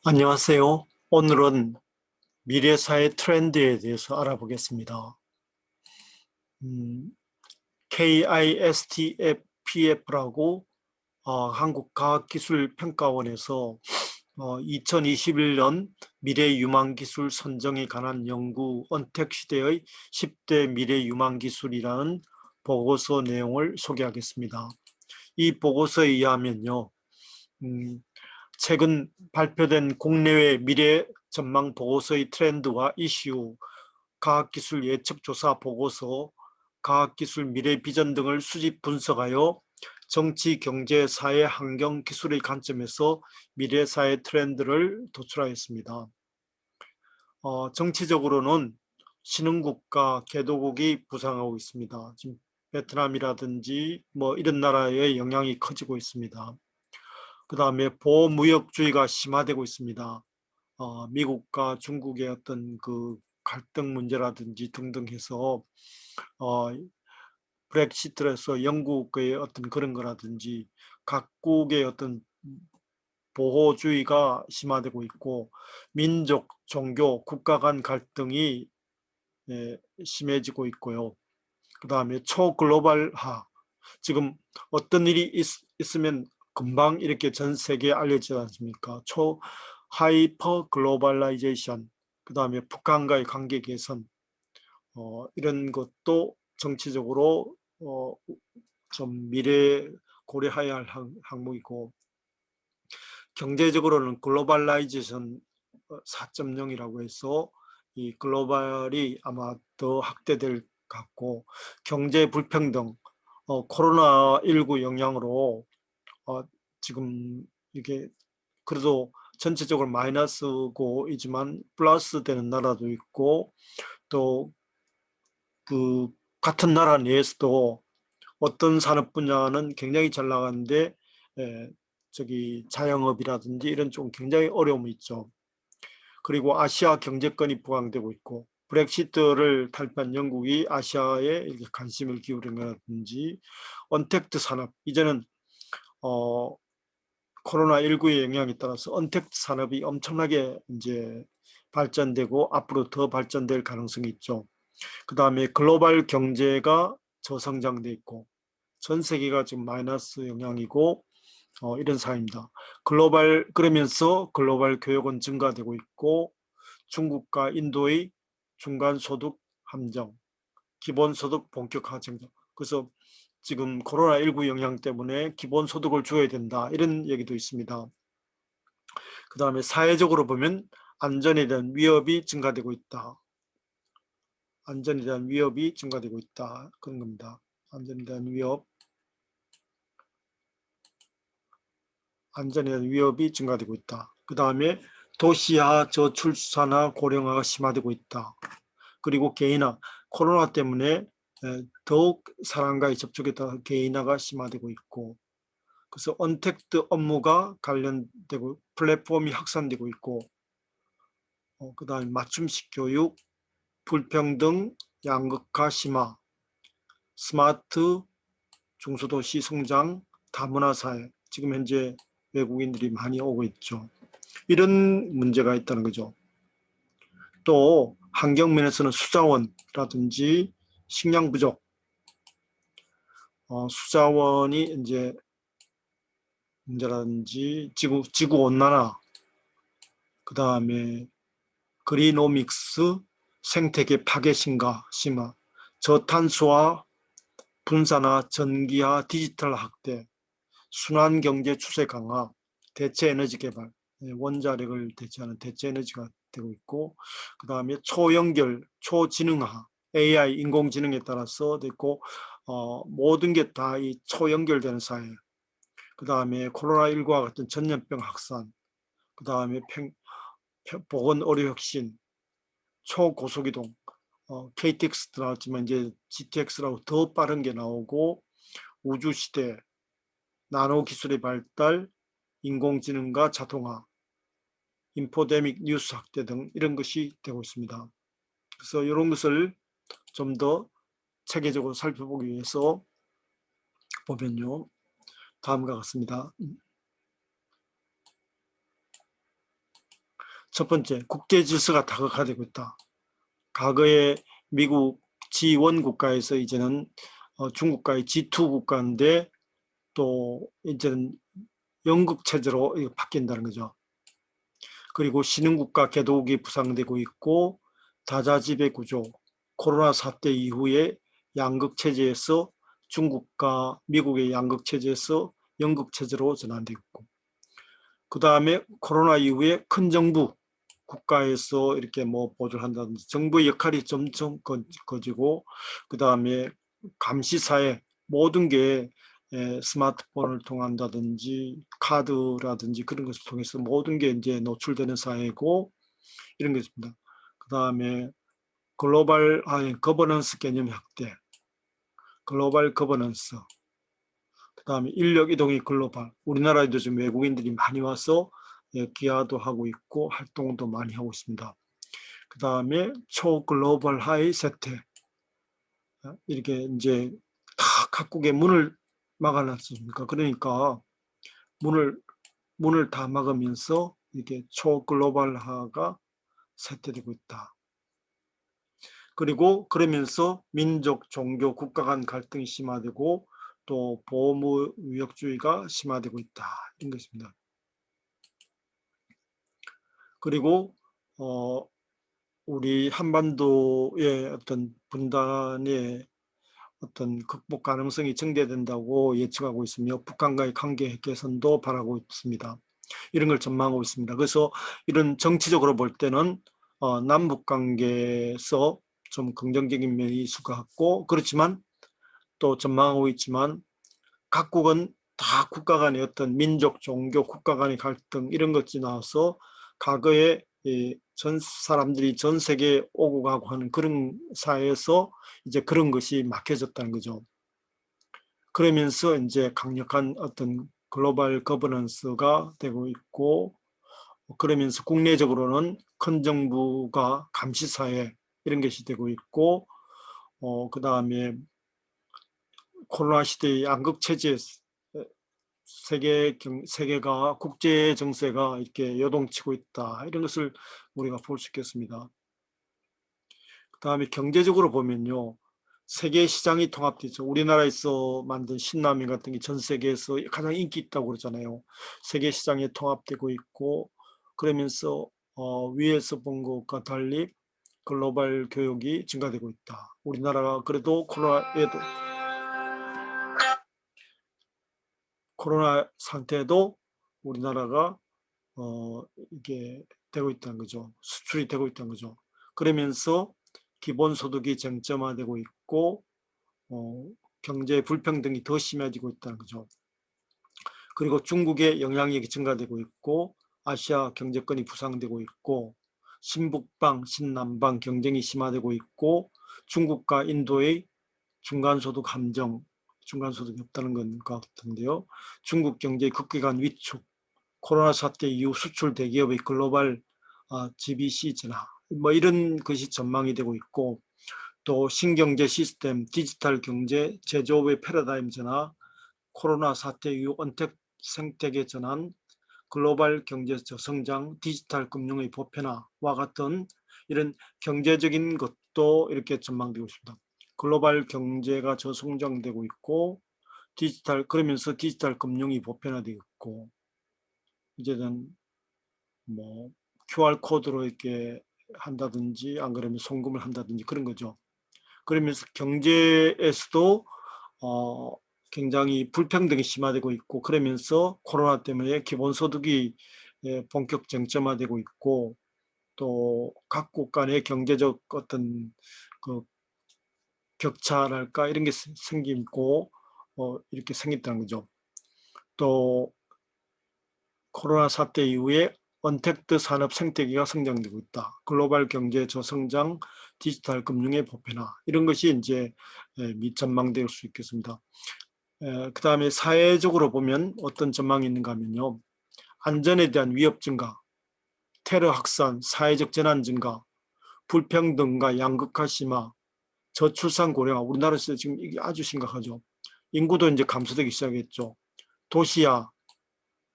안녕하세요. 오늘은 미래사회 트렌드에 대해서 알아보겠습니다. KISTPF라고 한국과학기술평가원에서 2021년 미래유망기술 선정에 관한 연구 언택시대의 10대 미래유망기술이라는 보고서 내용을 소개하겠습니다. 이 보고서에 의하면요. 최근 발표된 국내외 미래 전망 보고서의 트렌드와 이슈, 과학기술 예측조사 보고서, 과학기술 미래 비전 등을 수집 분석하여 정치, 경제, 사회, 환경, 기술의 관점에서 미래 사회 트렌드를 도출하였습니다. 정치적으로는 신흥국가, 개도국이 부상하고 있습니다. 지금 베트남이라든지 이런 나라의 영향이 커지고 있습니다. 그 다음에 보호무역주의가 심화되고 있습니다. 미국과 중국의 어떤 그 갈등 문제라든지 등등 해서 브렉시트에서 영국의 어떤 그런 거라든지 각국의 어떤 보호주의가 심화되고 있고 민족, 종교, 국가 간 갈등이 심해지고 있고요. 그 다음에 초글로벌화, 지금 어떤 일이 있으면 금방 이렇게 전 세계에 알려지지 않습니까? 하이퍼 글로벌라이제이션, 그 다음에 북한과의 관계 개선, 이런 것도 정치적으로 좀 미래에 고려해야 할 항목이고, 경제적으로는 글로벌라이제이션 4.0이라고 해서 이 글로벌이 아마 더 확대될 것 같고, 경제 불평등, 코로나19 영향으로 지금 이게 그래도 전체적으로 마이너스고 이지만 플러스 되는 나라도 있고, 또 그 같은 나라 내에서도 어떤 산업 분야는 굉장히 잘 나가는데 자영업이라든지 이런 쪽 굉장히 어려움이 있죠. 그리고 아시아 경제권이 부각되고 있고, 브렉시트를 탈피한 영국이 아시아에 이렇게 관심을 기울인 거라든지, 언택트 산업, 이제는 코로나19의 영향에 따라서 언택트 산업이 엄청나게 이제 발전되고 앞으로 더 발전될 가능성이 있죠. 그 다음에 글로벌 경제가 저성장돼 있고 전 세계가 지금 마이너스 영향이고 이런 상황입니다. 그러면서 글로벌 교역은 증가되고 있고 중국과 인도의 중간소득 함정, 기본소득 본격화 증가. 그래서 지금 코로나19 영향 때문에 기본소득을 줘야 된다, 이런 얘기도 있습니다. 그 다음에 사회적으로 보면 안전에 대한 위협이 증가되고 있다. 안전에 대한 위협이 증가되고 있다, 그런 겁니다. 안전에 대한 위협, 안전에 대한 위협이 증가되고 있다. 그 다음에 도시화, 저출산화, 고령화가 심화되고 있다. 그리고 개인화, 코로나 때문에 더욱 사람과의 접촉에 따라 개인화가 심화되고 있고, 그래서 언택트 업무가 관련되고 플랫폼이 확산되고 있고, 그 다음에 맞춤식 교육, 불평등, 양극화 심화, 스마트 중소도시 성장, 다문화 사회, 지금 현재 외국인들이 많이 오고 있죠. 이런 문제가 있다는 거죠. 또 환경면에서는 수자원이라든지 식량 부족, 수자원이 이제 문제라든지 지구 온난화, 그 다음에 그리노믹스, 생태계 파괴 심화, 저탄소화, 분산화, 전기화, 디지털 확대, 순환경제 추세 강화, 대체 에너지 개발, 원자력을 대체하는 대체 에너지가 되고 있고, 그 다음에 초연결, 초지능화, AI, 인공지능에 따라서 됐고, 모든 게 다 이 초연결되는 사회. 그 다음에 코로나19와 같은 전염병 확산, 그 다음에 보건의료 혁신, 초고속이동, KTX도 나왔지만 이제 GTX라고 더 빠른 게 나오고, 우주시대, 나노기술의 발달, 인공지능과 자동화, 인포데믹 뉴스 확대 등 이런 것이 되고 있습니다. 그래서 이런 것을 좀 더 체계적으로 살펴보기 위해서 보면요, 다음과 같습니다. 첫 번째, 국제 질서가 다각화되고 있다. 과거에 미국 G1 국가에서 이제는 중국과의 G2 국가인데 또 이제는 영국 체제로 바뀐다는 거죠. 그리고 신흥국가 개도국이 부상되고 있고 다자지배 구조, 코로나 사태 이후에 양극 체제에서 중국과 미국의 양극 체제에서 영국 체제로 전환되고 있고, 그 다음에 코로나 이후에 큰 정부 국가에서 이렇게 뭐 보조를 한다든지 정부의 역할이 점점 커지고, 그 다음에 감시사회 모든 게 스마트폰을 통한다든지 카드라든지 그런 것을 통해서 모든 게 이제 노출되는 사회고 이런 게 있습니다. 그 다음에 글로벌 거버넌스 개념 확대, 글로벌 거버넌스, 그 다음에 인력 이동이 글로벌, 우리나라에도 지금 외국인들이 많이 와서 기여도 하고 있고 활동도 많이 하고 있습니다. 그 다음에 초글로벌화의 세태, 이렇게 이제 다 각국의 문을 막아놨습니까? 그러니까 문을 다 막으면서 이렇게 초글로벌화가 세태되고 있다. 그리고 그러면서 민족, 종교, 국가 간 갈등이 심화되고 또 보호무역주의가 심화되고 있다. 이런 것입니다. 그리고 우리 한반도의 어떤 분단의 어떤 극복 가능성이 증대된다고 예측하고 있으며 북한과의 관계 개선도 바라고 있습니다. 이런 걸 전망하고 있습니다. 그래서 이런 정치적으로 볼 때는 남북 관계에서 좀 긍정적인 면이 있을 것 같고, 그렇지만 또 전망하고 있지만 각국은 다 국가 간의 어떤 민족, 종교, 국가 간의 갈등 이런 것이 나와서 과거에 전 사람들이 전 세계에 오고 가고 하는 그런 사회에서 이제 그런 것이 막혀졌다는 거죠. 그러면서 이제 강력한 어떤 글로벌 거버넌스가 되고 있고, 그러면서 국내적으로는 큰 정부가 감시사회 이런 것이 되고 있고, 그 다음에 코로나 시대의 양극체제 세계가 국제 정세가 이렇게 요동치고 있다. 이런 것을 우리가 볼 수 있겠습니다. 그 다음에 경제적으로 보면요. 세계 시장이 통합되죠. 우리나라에서 만든 신라면 같은 게 전 세계에서 가장 인기 있다고 그러잖아요. 세계 시장에 통합되고 있고, 그러면서 위에서 본 것과 달리 글로벌 교육이 증가되고 있다. 우리나라가 그래도 코로나 상태에도 우리나라가 이게 되고 있다는 거죠. 수출이 되고 있다는 거죠. 그러면서 기본소득이 쟁점화되고 있고 경제 불평등이 더 심해지고 있다는 거죠. 그리고 중국의 영향력이 증가되고 있고 아시아 경제권이 부상되고 있고 신북방, 신남방 경쟁이 심화되고 있고 중국과 인도의 중간소득 함정, 중간소득이 없다는 건 같은데요. 중국 경제의 급격한 위축, 코로나 사태 이후 수출 대기업의 글로벌 GBC 전환, 뭐 이런 것이 전망이 되고 있고, 또 신경제 시스템, 디지털 경제, 제조업의 패러다임 전환, 코로나 사태 이후 언택 생태계 전환, 글로벌 경제 저성장, 디지털 금융의 보편화와 같은 이런 경제적인 것도 이렇게 전망되고 있습니다. 글로벌 경제가 저성장되고 있고 그러면서 디지털 금융이 보편화되고 있고, 이제는 뭐 QR 코드로 이렇게 한다든지 안 그러면 송금을 한다든지 그런 거죠. 그러면서 경제에서도 굉장히 불평등이 심화되고 있고, 그러면서 코로나 때문에 기본소득이 본격 쟁점화되고 있고, 또 각국 간의 경제적 어떤 그 격차랄까 이런 게 생기고 이렇게 생겼다는 거죠. 또 코로나 사태 이후에 언택트 산업 생태계가 성장되고 있다. 글로벌 경제 저성장, 디지털 금융의 보편화 이런 것이 이제 전망될 수 있겠습니다. 그 다음에 사회적으로 보면 어떤 전망이 있는가 하면요. 안전에 대한 위협 증가, 테러 확산, 사회적 재난 증가, 불평등과 양극화 심화, 저출산 고령화, 우리나라에서 지금 이게 아주 심각하죠. 인구도 이제 감소되기 시작했죠. 도시화,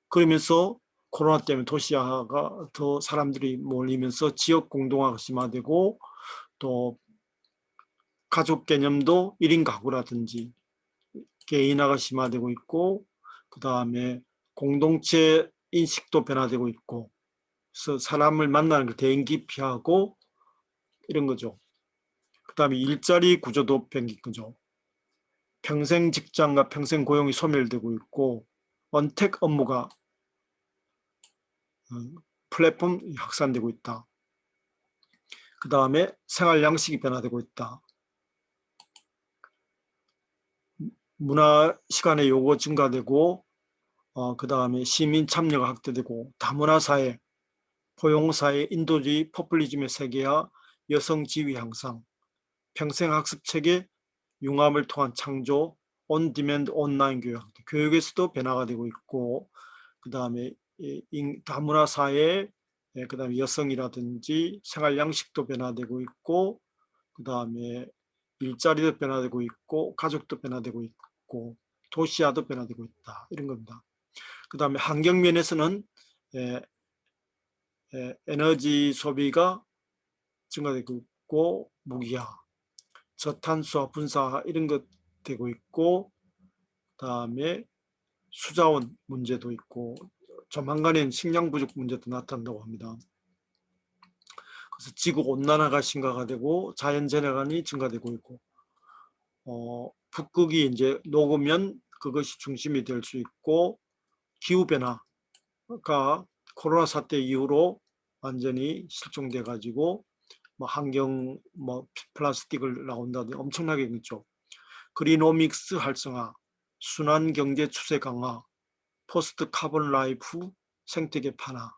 그러면서 코로나 때문에 도시화가 더 사람들이 몰리면서 지역 공동화가 심화되고 또 가족 개념도 1인 가구라든지 개인화가 심화되고 있고 그 다음에 공동체 인식도 변화되고 있고 그래서 사람을 만나는 걸 대인 기피하고 이런 거죠. 그 다음에 일자리 구조도 변긴 거죠. 평생 직장과 평생 고용이 소멸되고 있고 원택 업무가 플랫폼 확산되고 있다. 그 다음에 생활 양식이 변화되고 있다. 문화 시간의 요구 증가되고 그 다음에 시민 참여가 확대되고 다문화 사회, 포용 사회, 인도주의, 포퓰리즘의 세계와 여성 지위 향상, 평생 학습 체계, 융합을 통한 창조, 온 디맨드 온라인 교육, 교육에서도 변화가 되고 있고 그 다음에 다문화 사회, 그 다음에 여성이라든지 생활 양식도 변화되고 있고 그 다음에 일자리도 변화되고 있고 가족도 변화되고 있고 도시화도 변화되고 있다 이런 겁니다. 그 다음에 환경 면에서는 에너지 소비가 증가되고 있고 무기화, 저탄소 분사 이런 것 되고 있고 그 다음에 수자원 문제도 있고 조만간엔 식량 부족 문제도 나타난다고 합니다. 그래서 지구 온난화가 심각화 되고 자연재해관이 증가되고 있고 북극이 이제 녹으면 그것이 중심이 될 수 있고 기후변화가 코로나 사태 이후로 완전히 실종돼 가지고 뭐 환경 뭐 플라스틱을 나온다든지 엄청나게 있죠. 그리노믹스 활성화, 순환 경제 추세 강화, 포스트 카본 라이프 생태계 판화,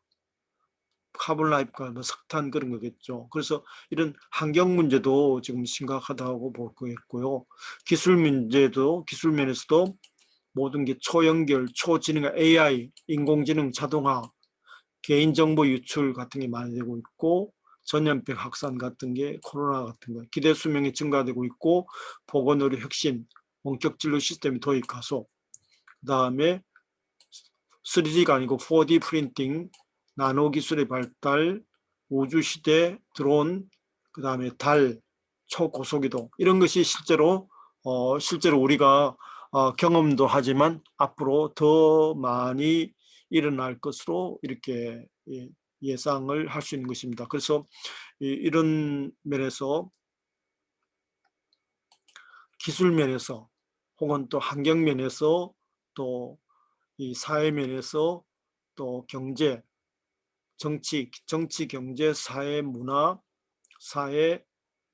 카본 라이프가 뭐 석탄 그런 거겠죠. 그래서 이런 환경 문제도 지금 심각하다고 볼 거겠고요. 기술 문제도 기술 면에서도 모든 게 초연결, 초지능 AI, 인공지능, 자동화, 개인정보 유출 같은 게 많이 되고 있고 전염병 확산 같은 게 코로나 같은 거 기대 수명이 증가되고 있고 보건의료 혁신, 원격 진료 시스템 도입 가속, 그 다음에 3D가 아니고 4D 프린팅, 나노 기술의 발달, 우주시대, 드론, 그 다음에 달, 초고속이동 이런 것이 실제로 우리가 경험도 하지만 앞으로 더 많이 일어날 것으로 이렇게 예상을 할 수 있는 것입니다. 그래서 이런 면에서 기술 면에서 혹은 또 환경 면에서 또 이 사회 면에서 또 경제, 정치, 경제, 사회, 문화, 사회,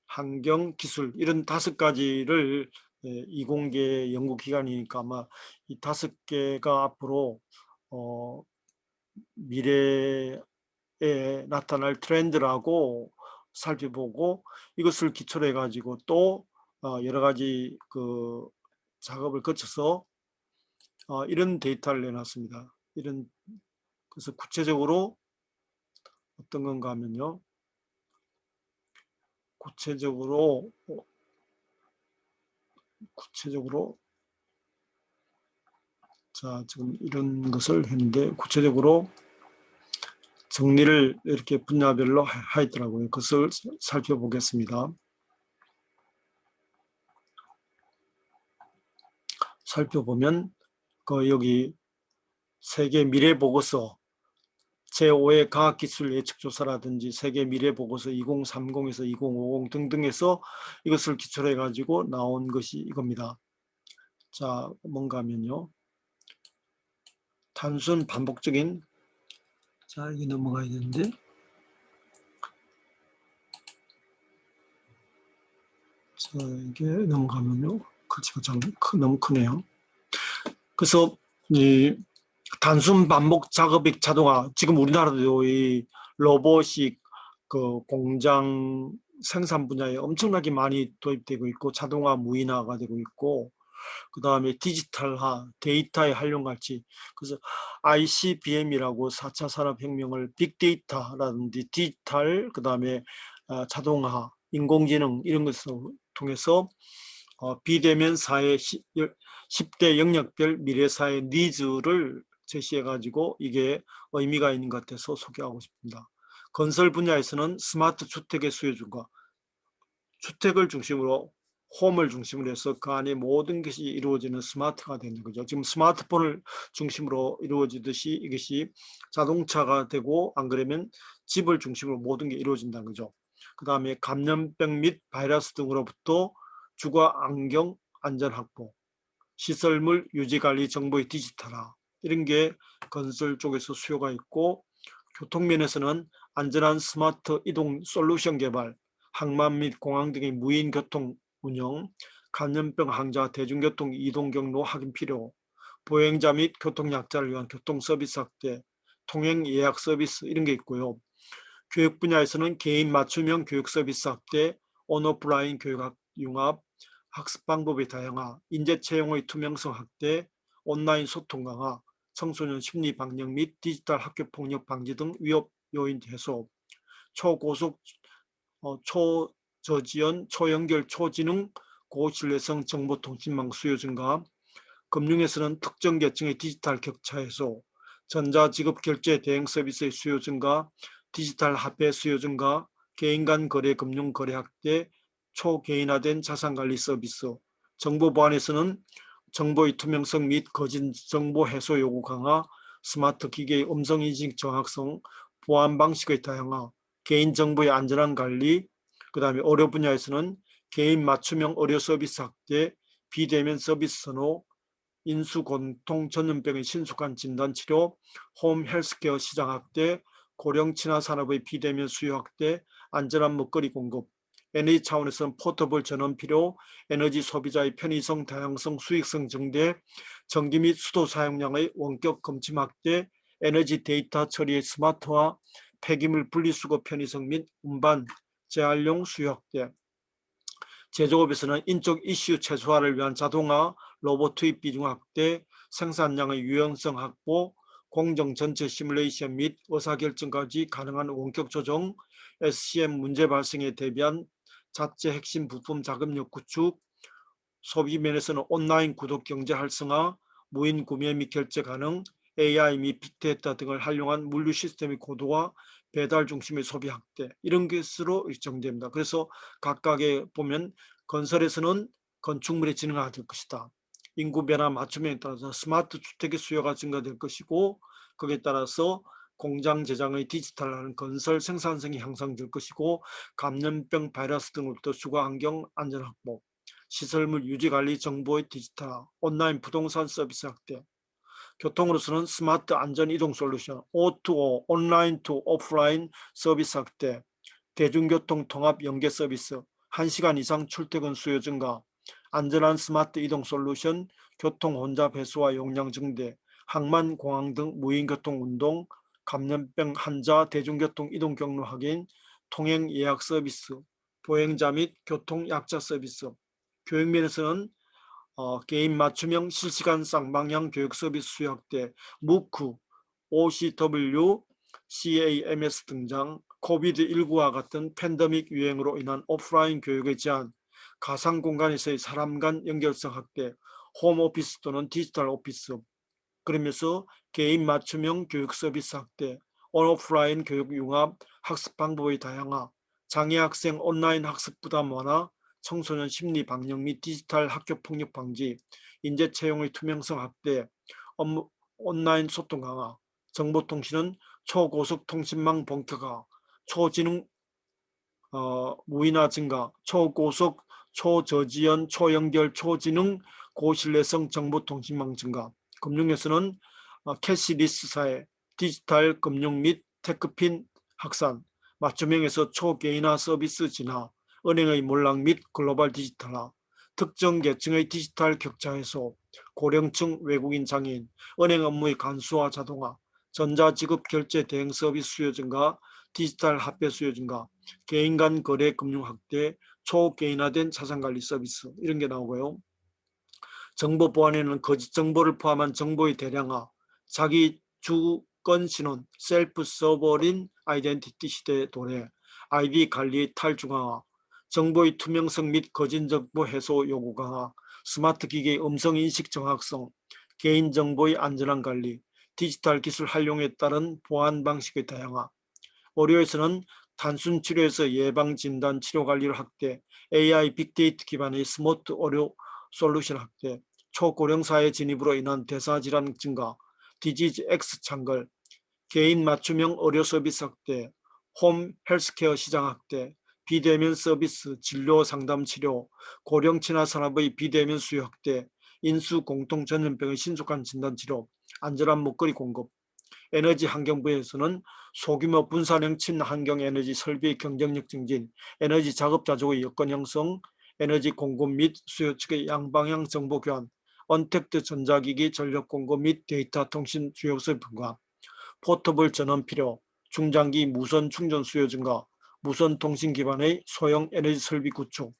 환경, 기술 이런 5가지를 이공계 연구기관이니까 아마 이 5개가 앞으로 미래에 나타날 트렌드라고 살펴보고 이것을 기초로 해가지고 또 여러 가지 그 작업을 거쳐서 이런 데이터를 내놨습니다. 그래서 구체적으로 어떤 건가 하면요. 구체적으로 자 지금 이런 것을 했는데 구체적으로 정리를 이렇게 분야별로 하였더라고요. 그것을 살펴보겠습니다. 살펴보면 여기 세계 미래보고서 제5의 과학기술 예측조사라든지 세계 미래보고서 2030에서 2050 등등에서 이것을 기초로 해가지고 나온 것이 이겁니다. 자, 뭔가 하면요. 단순 반복적인 자, 여기 넘어가야 되는데 자, 이게 넘어가면요. 글씨가 너무 크네요. 그래서 이 단순 반복 작업의 자동화, 지금 우리나라도 이 로봇이 그 공장 생산 분야에 엄청나게 많이 도입되고 있고 자동화 무인화가 되고 있고 그 다음에 디지털화, 데이터의 활용가치. 그래서 ICBM이라고 4차 산업혁명을 빅데이터라든지 디지털, 그 다음에 자동화, 인공지능 이런 것을 통해서 비대면 사회 10대 영역별 미래사회 니즈를 제시해가지고 이게 의미가 있는 것 같아서 소개하고 싶습니다. 건설 분야에서는 스마트 주택의 수요 증가, 주택을 중심으로 홈을 중심으로 해서 그 안에 모든 것이 이루어지는 스마트가 되는 거죠. 지금 스마트폰을 중심으로 이루어지듯이 이것이 자동차가 되고, 안 그러면 집을 중심으로 모든 게 이루어진다는 거죠. 그 다음에 감염병 및 바이러스 등으로부터 주거 환경 안전 확보, 시설물 유지관리 정보의 디지털화, 이런 게 건설 쪽에서 수요가 있고, 교통면에서는 안전한 스마트 이동 솔루션 개발, 항만 및 공항 등의 무인 교통 운영, 감염병 환자 대중교통 이동 경로 확인 필요, 보행자 및 교통약자를 위한 교통 서비스 확대, 통행 예약 서비스, 이런 게 있고요. 교육 분야에서는 개인 맞춤형 교육 서비스 확대, 온오프라인 교육 융합, 학습 방법의 다양화, 인재 채용의 투명성 확대, 온라인 소통 강화, 청소년 심리 방역 및 디지털 학교 폭력 방지 등 위협 요인 해소, 초고속 초저지연 초연결 초지능 고신뢰성 정보통신망 수요 증가, 금융에서는 특정 계층의 디지털 격차 해소, 전자지급 결제 대행 서비스의 수요 증가, 디지털 화폐 수요 증가, 개인 간 거래 금융 거래 확대, 초개인화된 자산관리 서비스, 정보 보안에서는 정보의 투명성 및 거짓 정보 해소 요구 강화, 스마트 기계의 음성 인식 정확성, 보안 방식의 다양화, 개인 정보의 안전한 관리, 그 다음에 의료 분야에서는 개인 맞춤형 의료 서비스 확대, 비대면 서비스 선호, 인수곤통 전염병의 신속한 진단 치료, 홈 헬스케어 시장 확대, 고령 친화 산업의 비대면 수요 확대, 안전한 먹거리 공급, 에너지 차원에서는 포터블 전원 필요, 에너지 소비자의 편의성, 다양성, 수익성 증대, 전기 및 수도 사용량의 원격 검침 확대, 에너지 데이터 처리의 스마트화, 폐기물 분리수거 편의성 및 운반, 재활용 수요 확대, 제조업에서는 인적 이슈 최소화를 위한 자동화, 로봇 투입 비중 확대, 생산량의 유연성 확보, 공정 전체 시뮬레이션 및 의사결정까지 가능한 원격 조정, SCM 문제 발생에 대비한 자체 핵심 부품 자금력 구축, 소비 면에서는 온라인 구독 경제 활성화, 무인 구매 및 결제 가능, AI 및 빅데이터 등을 활용한 물류 시스템의 고도화, 배달 중심의 소비 확대, 이런 것으로 일정됩니다. 그래서 각각에 보면 건설에서는 건축물이 진화될 것이다. 인구 변화 맞춤에 따라서 스마트 주택의 수요가 증가될 것이고, 거기에 따라서 공장 제장의 디지털화는 건설 생산성이 향상될 것이고, 감염병 바이러스 등으로부터 주거 환경 안전 확보, 시설물 유지관리 정보의 디지털화, 온라인 부동산 서비스 확대, 교통으로서는 스마트 안전 이동 솔루션, O2O, 온라인 투 오프라인 서비스 확대, 대중교통 통합 연계 서비스, 1시간 이상 출퇴근 수요 증가, 안전한 스마트 이동 솔루션, 교통 혼잡 해소와 용량 증대, 항만, 공항 등 무인교통 운동, 감염병 환자 대중교통 이동 경로 확인, 통행 예약 서비스, 보행자 및 교통 약자 서비스, 교육면에서는 개인 맞춤형 실시간 쌍방향 교육 서비스 수요 확대, 무크, OCW, CAMS 등장, 코비드19와 같은 팬데믹 유행으로 인한 오프라인 교육의 제한, 가상 공간에서의 사람 간 연결성 확대, 홈오피스 또는 디지털 오피스, 그러면서 개인 맞춤형 교육 서비스 확대, 온오프라인 교육 융합, 학습 방법의 다양화, 장애 학생 온라인 학습 부담 완화, 청소년 심리 방역 및 디지털 학교 폭력 방지, 인재 채용의 투명성 확대, 업무 온라인 소통 강화, 정보통신은 초고속 통신망 본격화, 초지능 무인화 증가, 초고속 초저지연 초연결 초지능 고신뢰성 정보통신망 증가, 금융에서는 캐시리스 사회, 디지털 금융 및 테크핀 확산, 맞춤형에서 초개인화 서비스 진화, 은행의 몰락 및 글로벌 디지털화, 특정 계층의 디지털 격차 해소, 고령층 외국인 장애인, 은행 업무의 간소화 자동화, 전자지급 결제 대행 서비스 수요 증가, 디지털 화폐 수요 증가, 개인 간 거래 금융 확대, 초개인화된 자산관리 서비스, 이런 게 나오고요. 정보 보안에는 거짓 정보를 포함한 정보의 대량화, 자기 주권 신원, 셀프 서버린 아이덴티티 시대 도래, 아이디 관리 탈중앙화, 정보의 투명성 및 거짓 정보 해소 요구 강화, 스마트 기기의 음성 인식 정확성, 개인 정보의 안전한 관리, 디지털 기술 활용에 따른 보안 방식의 다양화, 의료에서는 단순 치료에서 예방 진단 치료 관리를 확대, AI 빅데이터 기반의 스마트 의료 솔루션 확대, 초고령 사회 진입으로 인한 대사 질환 증가, 디지즈 X 창걸, 개인 맞춤형 의료 서비스 확대, 홈 헬스케어 시장 확대, 비대면 서비스, 진료 상담 치료, 고령 친화 산업의 비대면 수요 확대, 인수 공통 전염병의 신속한 진단 치료, 안전한 먹거리 공급, 에너지 환경부에서는 소규모 분산형 친환경 에너지 설비의 경쟁력 증진, 에너지 작업 자족의 여건 형성, 에너지 공급 및 수요 측의 양방향 정보 교환, 언택트 전자기기 전력 공급 및 데이터 통신 수요의 분과, 포터블 전원 필요, 중장기 무선 충전 수요 증가, 무선 통신 기반의 소형 에너지 설비 구축,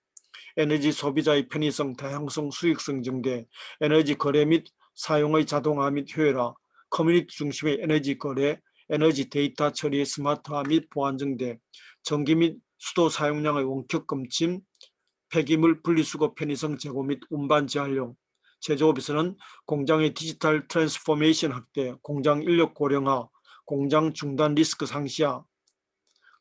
에너지 소비자의 편의성, 다양성, 수익성 증대, 에너지 거래 및 사용의 자동화 및 효율화, 커뮤니티 중심의 에너지 거래, 에너지 데이터 처리의 스마트화 및 보안 증대, 전기 및 수도 사용량의 원격 검침, 폐기물 분리수거 편의성 제고 및 운반 재활용, 제조업에서는 공장의 디지털 트랜스포메이션 확대, 공장 인력 고령화, 공장 중단 리스크 상시화,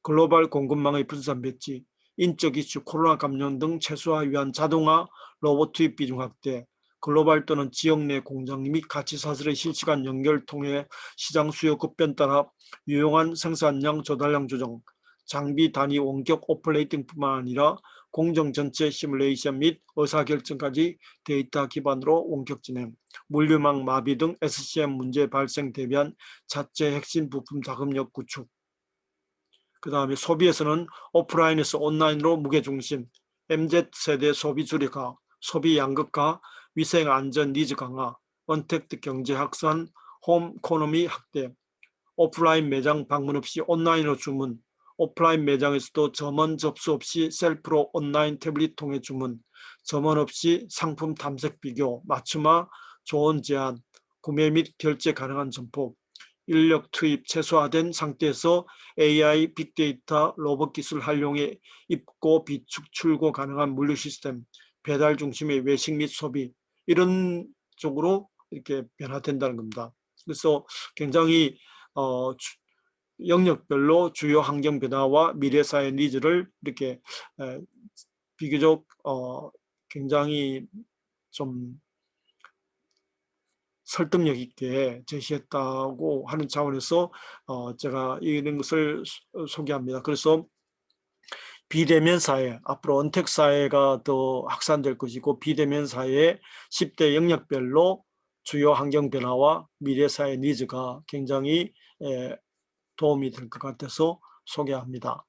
글로벌 공급망의 분산 배치, 인적 이슈, 코로나 감염 등 최소화 위한 자동화, 로봇 투입 비중 확대, 글로벌 또는 지역 내 공장 및 가치 사슬의 실시간 연결 통해 시장 수요 급변 따라 유용한 생산량 조달량 조정, 장비 단위 원격 오퍼레이팅뿐만 아니라 공정 전체 시뮬레이션 및 의사결정까지 데이터 기반으로 원격 진행, 물류망 마비 등 SCM 문제 발생 대비한 자체 핵심 부품 자금력 구축, 그 다음에 소비에서는 오프라인에서 온라인으로 무게중심, MZ세대 소비 주력화, 소비 양극화, 위생 안전 니즈 강화, 언택트 경제 확산, 홈 이코노미 확대, 오프라인 매장 방문 없이 온라인으로 주문, 오프라인 매장에서도 점원 접수 없이 셀프로 온라인 태블릿 통해 주문, 점원 없이 상품 탐색 비교, 맞춤화, 조언 제안, 구매 및 결제 가능한 점포, 인력 투입 최소화된 상태에서 AI, 빅데이터, 로봇 기술 활용에 입고 비축 출고 가능한 물류 시스템, 배달 중심의 외식 및 소비, 이런 쪽으로 이렇게 변화된다는 겁니다. 그래서 굉장히 영역별로 주요 환경 변화와 미래 사회 니즈를 이렇게 비교적 굉장히 좀 설득력 있게 제시했다고 하는 차원에서 제가 이런 것을 소개합니다. 그래서 비대면 사회, 앞으로 언택 사회가 더 확산될 것이고, 비대면 사회의 10대 영역별로 주요 환경 변화와 미래 사회 니즈가 굉장히 도움이 될 것 같아서 소개합니다.